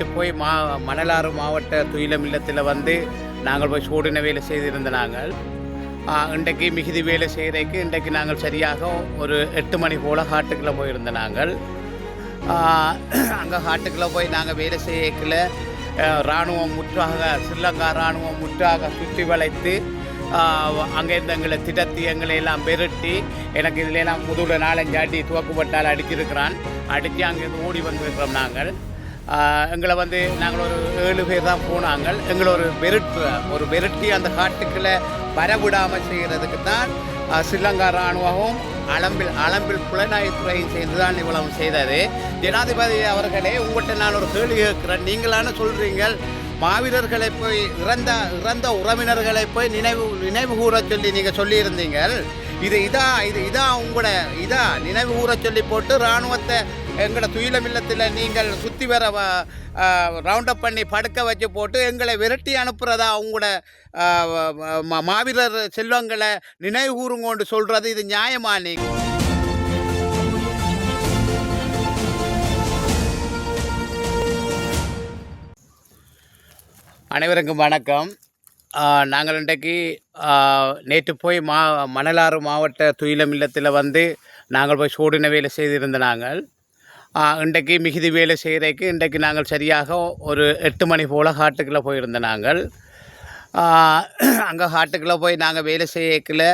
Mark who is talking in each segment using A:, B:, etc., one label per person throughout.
A: நேற்று போய் மணலாறு மாவட்ட துயிலம் இல்லத்தில் வந்து நாங்கள் போய் சூடின வேலை செய்திருந்த நாங்கள் இன்றைக்கு மிகுதி வேலை செய்கிறதுக்கு இன்றைக்கு நாங்கள் சரியாக ஒரு 8 மணி போல் ஹாட்டுக்குள்ளே போயிருந்த நாங்கள் அங்கே ஹாட்டுக்குள்ளே போய் நாங்கள் வேலை செய்யக்கில் இராணுவம் முற்றாக ஸ்ரீலங்கா இராணுவம் முற்றாக சுற்றி வளைத்து அங்கேருந்து எங்களை திடத்தி எங்களை எல்லாம் பெருட்டி எனக்கு இதிலெல்லாம் முதுகில் 4-5 அடி துவக்கப்பட்டால் அடிச்சிருக்கிறான். அடித்து அங்கேருந்து ஓடி வந்திருக்கிறோம். எங்களை வந்து நாங்கள் ஒரு 7 பேர் தான் போனாங்க. எங்களை ஒரு பெருட்டி அந்த காட்டுக்குள்ளே வரவிடாமல் செய்கிறதுக்கு தான் ஸ்ரீலங்கா இராணுவமும் அளம்பில் புலனாய்வுத்துறையும் சேர்ந்து தான் இவ்வளவு செய்தது. ஜனாதிபதி அவர்களே, உங்கள்கிட்ட நான் ஒரு கேள்வி கேட்கிறேன். நீங்களான சொல்கிறீங்கள் மாவீரர்களை போய் இறந்த உறவினர்களை போய் நினைவு கூற சொல்லி நீங்கள் சொல்லியிருந்தீங்கள். இதான் உங்களோட நினைவு கூற சொல்லி போட்டு இராணுவத்தை எங்களை துயிலம் இல்லத்தில் நீங்கள் சுற்றி வர ரவுண்டப் பண்ணி படுக்க வச்சு போட்டு எங்களை விரட்டி அனுப்புகிறதா உங்களோட மாவீரர் செல்வங்களை நினைவு கூறுங்கொண்டு சொல்கிறது இது நியாயமா? நீங்கள் அனைவருக்கும் வணக்கம். நாங்கள் இன்றைக்கு நேற்று போய் மணலாறு மாவட்ட துயிலம் இல்லத்தில் வந்து நாங்கள் போய் சூடின வேலை செய்திருந்த நாங்கள் இன்றைக்கு மிகுதி வேலை செய்கிறதுக்கு இன்றைக்கு நாங்கள் சரியாக ஒரு 8 மணி போல் ஹாட்டுக்குள்ளே போயிருந்த நாங்கள் அங்கே ஹாட்டுக்குள்ளே போய் நாங்கள் வேலை செய்யக்கில்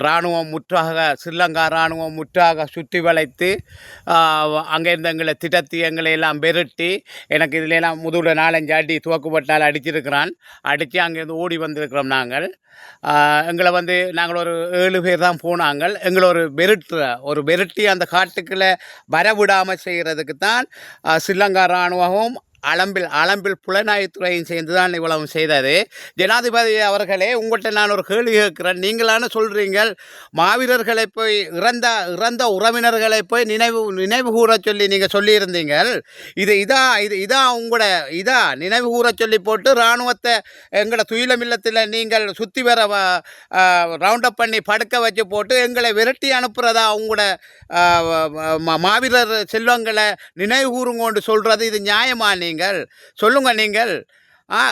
A: இராணுவம் முற்றாக ஸ்ரீலங்கா இராணுவம் முற்றாக சுற்றி வளைத்து அங்கேருந்து எங்களை திடத்தி எங்களை எல்லாம் பெருட்டி எனக்கு இதிலெல்லாம் முதுகில் 4-5 அடி துவக்கப்பட்டால் அடிச்சிருக்கிறான். அடித்து அங்கேருந்து ஓடி வந்திருக்கிறோம். எங்களை வந்து நாங்கள் ஒரு 7 பேர் தான் போனாங்க. எங்களை ஒரு பெருட்டி அந்த காட்டுக்குள்ளே வரவிடாமல் செய்கிறதுக்கு தான் ஸ்ரீலங்கா இராணுவமும் அளம்பில் புலனாய்வுத்துறையும் சேர்ந்து தான் இவ்வளவு செய்தது. ஜனாதிபதி அவர்களே, உங்கள்கிட்ட நான் ஒரு கேள்வி கேட்கிறேன். நீங்களான சொல்கிறீங்கள் மாவீரர்களை போய் இறந்த உறவினர்களை போய் நினைவு கூற சொல்லி நீங்கள் சொல்லியிருந்தீங்கள். இதான் உங்களோட நினைவு கூற சொல்லி போட்டு இராணுவத்தை எங்களை துயிலம் இல்லத்தில் நீங்கள் சுற்றி வர ரவுண்டப் பண்ணி படுக்க வச்சு போட்டு எங்களை விரட்டி அனுப்புகிறதா உங்களோட மாவீரர் செல்வங்களை நினைவு கூறுங்கொண்டு சொல்கிறது இது நியாயமா? நீங்கள் சொல்லுங்கள். நீங்கள்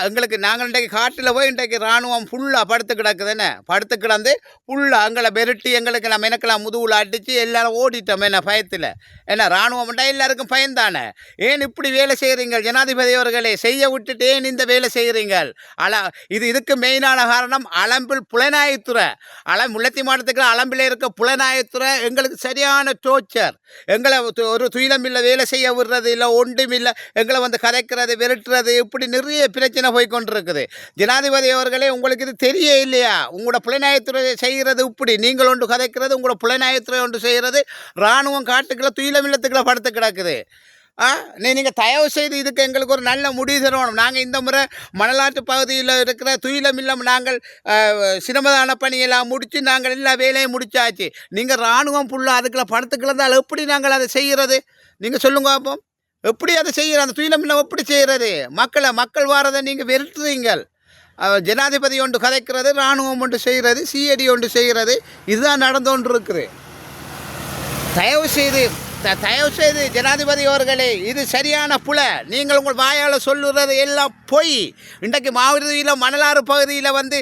A: எங்களுக்கு நாங்கள் இன்றைக்கு காட்டில் போய் இன்றைக்கு இராணுவம் ஃபுல்லாக படுத்து கிடக்குதுன்னு படுத்து கிடந்து ஃபுல்லாக எங்களை பெருட்டி எங்களுக்கு நம்ம எனக்கெல்லாம் முதுகில் அடித்து எல்லோரும் ஓடிட்டோம். என்ன பயத்தில் என்ன இராணுவம்ட்டா எல்லாருக்கும் பயந்தானே. ஏன் இப்படி வேலை செய்கிறீங்கள்? ஜனாதிபதி அவர்களே, செய்ய விட்டுட்டு ஏன் இந்த வேலை செய்கிறீங்கள்? இதுக்கு மெயினான காரணம் அளம்பில் புலனாய்வுத்துறை. முல்லைத்தீ மாவட்டத்துக்கு அளம்பில் இருக்க புலனாய்வுத்துறை எங்களுக்கு சரியான டோர்ச்சர். எங்களை ஒரு துயிலம் இல்லை, வேலை செய்ய விடுறது இல்லை, ஒன்றும் இல்லை. எங்களை வந்து கதைக்கிறது, விரட்டுறது, இப்படி நிறைய பிரச்சனை போய்கொண்டிருக்குது. ஜனாதிபதி அவர்களே, உங்களுக்கு இது தெரிய இல்லையா? உங்களோட புலனாய்வுத்துறை செய்கிறது இப்படி. நீங்கள் ஒன்று கதைக்கிறது, உங்களோட புலனாய்வுத்துறை ஒன்று செய்கிறது. இராணுவம் காட்டுக்குள்ள துயிலம் இல்லத்துக்குள்ள படுத்து கிடக்குது. நீங்கள் தயவு செய்து இதுக்கு எங்களுக்கு ஒரு நல்ல முடிவு தரணும். நாங்கள் இந்த முறை மணலாற்று பகுதியில் இருக்கிற துயிலம் இல்லம் நாங்கள் சிரமதான பணியெல்லாம் முடித்து நாங்கள் எல்லா வேலையும் முடித்தாச்சு. நீங்கள் இராணுவம் ஃபுல்லாக அதுக்குள்ள படுத்து கிடந்தால் எப்படி நாங்கள் அதை செய்கிறது? நீங்கள் சொல்லுங்க அப்போ. எப்படி அதை செய்கிற அந்த துயிலம் இல்லம் எப்படி செய்கிறது? மக்கள் வாரதை நீங்கள் வெறுத்துறீங்கள். ஜனாதிபதி ஒன்று கதைக்கிறது, இராணுவம் ஒன்று செய்கிறது, சிஐடி ஒன்று செய்கிறது. இதுதான் நடந்து கொண்டு இருக்குது. தயவு செய்து ஜனாதிபதி அவர்களே, இது சரியான புல. நீங்கள் உங்கள் வாயால் சொல்லுறது எல்லாம் பொய். இன்றைக்கு மாவீரர் மணலாறு பகுதியில் வந்து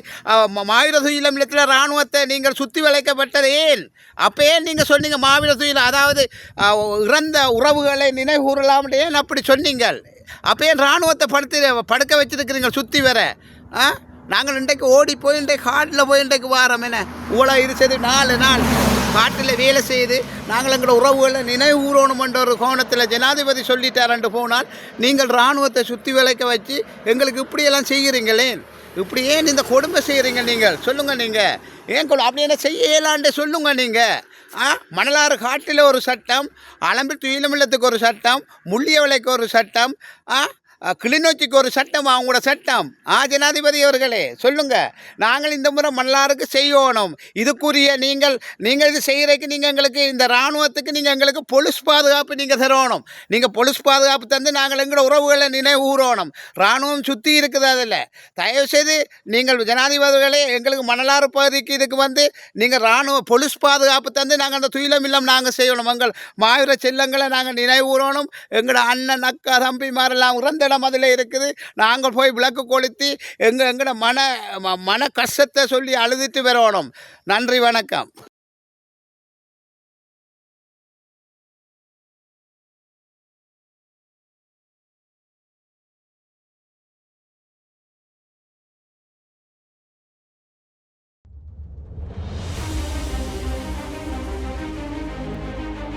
A: மாவீரர் துயிலம் இல்லத்தில் இராணுவத்தை நீங்கள் சுற்றி வளைக்கப்பட்டது ஏன்? அப்போ ஏன் நீங்கள் சொன்னீங்க மாவீரர் துயிலம், அதாவது இறந்த உறவுகளை நினைவு கூறலாம்னு ஏன் அப்படி சொன்னீங்கள்? அப்போ ஏன் இராணுவத்தை படுக்க வச்சுருக்கிறீங்க சுற்றி வர? நாங்கள் இன்றைக்கு ஓடி போய் இன்றைக்கு காட்டில் போய் இன்றைக்கு வாரம் என்ன இவ்வளோ இருச்சது 4 நாள் காட்டில் வேலை செய்து நாங்கள் எங்களோட உறவுகளை நினைவு கூறணுமென்ற ஒரு கோணத்தில் ஜனாதிபதி சொல்லிட்டாரண்டு போனால் நீங்கள் இராணுவத்தை சுற்றி விளைக்க வச்சு எங்களுக்கு இப்படியெல்லாம் செய்கிறீங்களே. இப்படி ஏன் இந்த கொடுமை செய்கிறீங்க? நீங்கள் சொல்லுங்கள். நீங்கள் ஏன் அப்படி என்ன செய்ய இயலாண்டு சொல்லுங்கள். நீங்கள் மணலாறு காட்டில் ஒரு சட்டம், அளம்பில் துயிலம் இல்லத்துக்கு ஒரு சட்டம், முள்ளிய விலைக்கு ஒரு சட்டம், கிளிநொச்சிக்கு ஒரு சட்டம் அவங்களோட சட்டம். ஜனாதிபதி அவர்களே சொல்லுங்க. நாங்கள் இந்த முறை மல்லாருக்கு செய்யணும். இதுக்குரிய நீங்கள் இது செய்கிறதுக்கு நீங்கள் எங்களுக்கு இந்த இராணுவத்துக்கு நீங்கள் எங்களுக்கு பொலிஸ் பாதுகாப்பு நீங்கள் தரணும். நீங்கள் பொலிஸ் பாதுகாப்பு தந்து நாங்கள் எங்களோட உறவுகளை நினைவு கூறணும். இராணுவம் சுற்றி இருக்குது அதில். தயவுசெய்து நீங்கள் ஜனாதிபதிகளே எங்களுக்கு மணலாறு பகுதிக்கு இதுக்கு நீங்கள் இராணுவ பொலிஸ் பாதுகாப்பு தந்து நாங்கள் அந்த துயிலம் இல்லம் நாங்கள் செய்யணும். எங்கள் மாவீர செல்லங்களை நாங்கள் நினைவு கூறணும். எங்களோட அண்ணன் அக்கா தம்பிமாரெல்லாம் இறந்த இடம் அதில் இருக்குது. நாங்கள் போய் விளக்கு கொளுத்தி எங்களோட மன கஷ்டத்தை சொல்லி அழுதுட்டு வரணும். நன்றி, வணக்கம்.